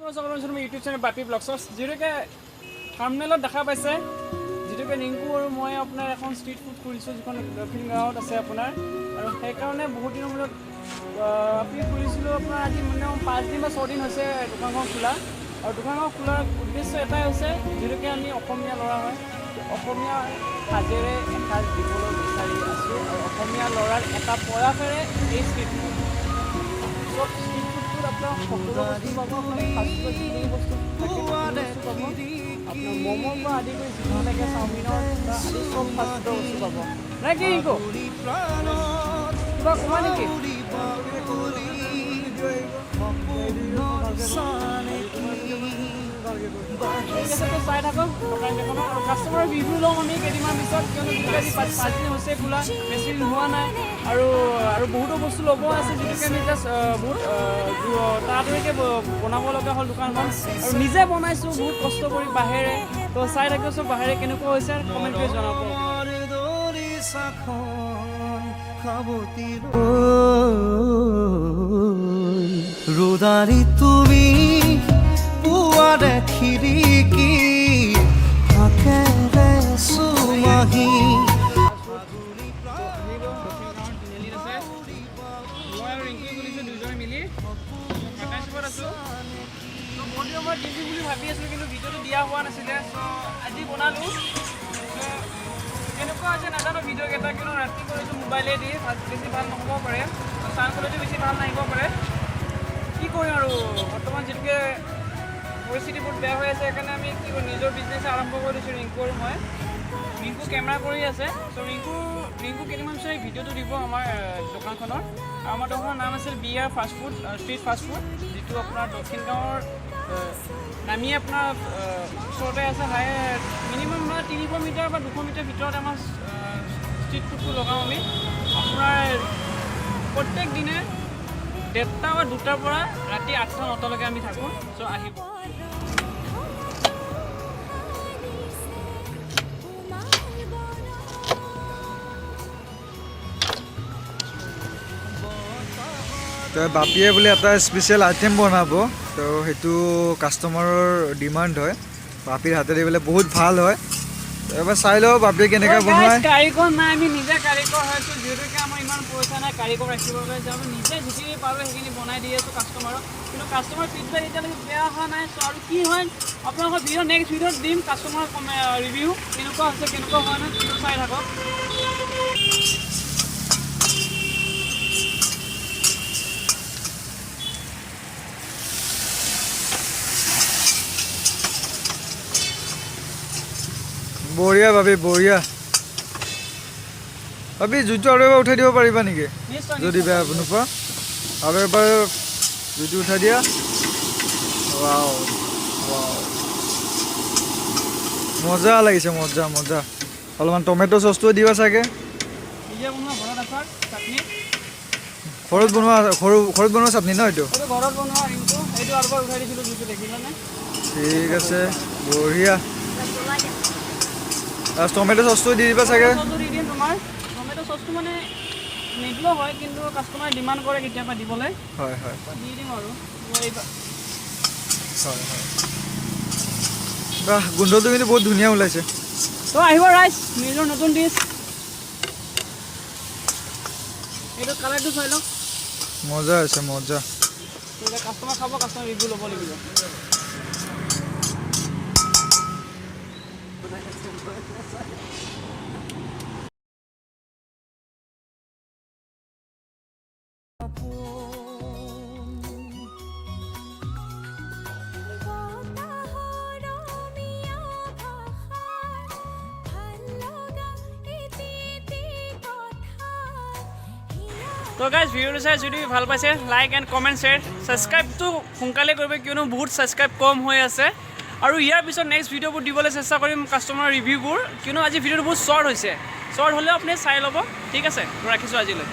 YouTube channel বাপি blogs যিটোকে থাম্বনেইলত দেখা পাইছে যিটোকে ৰিংকু আৰু মই আপোনাৰ এখন ষ্ট্ৰীট ফুড খুলিছোঁ যিখন দক্ষিণ গাঁৱত আছে আপোনাৰ আৰু সেইকাৰণে বহুত দিনৰ মূৰত আমি খুলিছিলোঁ আপোনাৰ আজি মিনিমাম 5 দিন বা 6 দিন হৈছে দোকানখন খোলা আৰু দোকানখন খোলাৰ উদ্দেশ্য এটাই হৈছে যিটোকে আমি অসমীয়া ল'ৰা হয় অসমীয়া সাজেৰে এসাঁজ দিবলৈ বিচাৰি আছোঁ আৰু অসমীয়া ল'ৰাৰ এটা প্ৰয়াসেৰে এই ষ্ট্ৰীট ফুড চব ষ্ট্ৰীট ফুডটোত আপোনাৰ সকলো বস্তু পাব আপোনাৰ ফাষ্টফুড যিখিনি বস্তু থাকে বস্তু পাব আপোনাৰ ম'মৰ পৰা আদি কৰি যিমান লাগে চাওমিনৰ পৰা আদি চব ফাষ্টফুডৰ বস্তু পাব নাই কি ৰিংকু কিবা কমা নেকি চাই থাকক আৰু কাষ্টমাৰৰ ৰিভিউ ল'ম আমি কেইদিনমান পিছত কিয়নো আজি 5 দিন হৈছে খোলা বেছি দিন হোৱা নাই আৰু বহুতো বস্তু ল'ব আছে যিটোকে আমি জাষ্ট বহুত তাড়াতাড়িকৈ বনাব লগা হ'ল দোকানখন আৰু নিজে বনাইছোঁ বহুত কষ্ট কৰি বাঁহেৰে তো চাই থাকিব চব বাঁহেৰে কেনেকুৱা হৈছে কমেণ্ট কৰি জনাব ৰোদাৰি তুমি পুয়াৰে খিৰিকি হাকেৰে সুমাহি ভাবি আছিলোঁ কিন্তু ভিডিঅ'টো দিয়া হোৱা নাছিলে চ' আজি বনালোঁ কেনেকুৱা হৈছে নাজানো ভিডিঅ'কেইটা কিন্তু ৰাতি কৰিছোঁ মোবাইলে দি বেছি ভাল নহ'ব পাৰে চাউণ্ড কোৱালিটি বেছি ভাল নাহিব পাৰে কি কৰিম আৰু বৰ্তমান যিটোকে পৰিস্থিতি বহুত বেয়া হৈ আছে সেইকাৰণে আমি কি কৰিম নিজৰ বিজনেছ আৰম্ভ কৰি দিছোঁ ৰিংকু আৰু মই ৰিংকু কেমেৰা কৰি আছে চ' ৰিংকু কেইদিনমান পিছত ভিডিঅ'টো দিব আমাৰ দোকানখনৰ আৰু আমাৰ দোকানৰ নাম আছিল BR ফাষ্টফুড ষ্ট্ৰীট ফাষ্টফুড যিটো আপোনাৰ দক্ষিণ গাঁৱৰ নামি আপোনাৰ ওচৰতে আছে হাই মিনিমাম 300 মিটাৰ বা 200 মিটাৰ ভিতৰত আমাৰ ষ্ট্ৰীট ফুডটো লগাওঁ আমি আপোনাৰ প্ৰত্যেক দিনে 1:30 বা 2টাৰ পৰা ৰাতি 8টা 9টালৈকে আমি থাকোঁ চ' আহিব তো বাপিয়ে বোলে এটা স্পেচিয়েল আইটেম বনাব তো সেইটো কাষ্টমাৰৰ ডিমাণ্ড হয় বাপিৰ হাতেদি বোলে বহুত ভাল হয় এবাৰ চাই লওঁ বাপিয়ে কেনেকৈ বনায় কাৰিকৰ নাই আমি নিজে কাৰিকৰ হৈছোঁ যিহেতুকে আমাৰ ইমান পইচা নাই কাৰিকৰ ৰাখিবলৈ যে আমি নিজে যিখিনি পাৰোঁ সেইখিনি বনাই দি আছোঁ কাষ্টমাৰক কিন্তু কাষ্টমাৰ ফিডবেক এতিয়ালৈকে বেয়া অহা নাই চ' আৰু কি হয় আপোনালোকৰ ভিডিঅ' নেক্সট ভিডিঅ'ত দিম কাষ্টমাৰৰ ৰিভিউ কেনেকুৱা হৈছে কেনেকুৱা হোৱা নাই সেইটো চাই থাকক বঢ়িয়া বাবি বঢ়িয়া বাবি জুইটো আৰু এবাৰ উঠাই দিব পাৰিবা নেকি যদি বেয়া নোপোৱা আৰু এবাৰ জুইটো উঠাই দিয়া ৱাও ৱাও মজা লাগিছে মজা মজা অলপমান টমেটো চচটো দিবা চাগে ঘৰত বনোৱা চাটনি ন এইটো ঠিক আছে বঢ়িয়া টমেটো চচটো দি দিবা চাগে তোমাৰ টমেটো চচটো মানে নিদিলেও হয় কিন্তু কাষ্টমাৰে ডিমাণ্ড কৰে কেতিয়াবা দিবলৈ হয় হয় দি দিম আৰু হয় হয় বাহ গোন্ধটো কিন্তু বহুত ধুনীয়া ওলাইছে তো আহিব ৰাইজ নিজৰ নতুন ডিছ এইটো কালাৰটো চাই লওক মজা আছে মজা কাষ্টমাৰ খাব কাষ্টমাৰ ৰিভিউ ল'ব লাগিব তো গাইজ ভিডিঅ'টো চাই যদি ভাল পাইছে লাইক এণ্ড কমেণ্ট শ্বেয়াৰ ছাবস্ক্ৰাইবটো সোনকালে কৰিব কিয়নো বহুত ছাবস্ক্ৰাইব কম হৈ আছে আৰু ইয়াৰ পিছত নেক্সট ভিডিঅ'বোৰ দিবলৈ চেষ্টা কৰিম কাষ্টমাৰ ৰিভিউবোৰ কিয়নো আজি ভিডিঅ'টো বহুত শ্বৰ্ট হৈছে শ্বৰ্ট হ'লেও আপুনি চাই ল'ব ঠিক আছে ৰাখিছোঁ আজিলৈ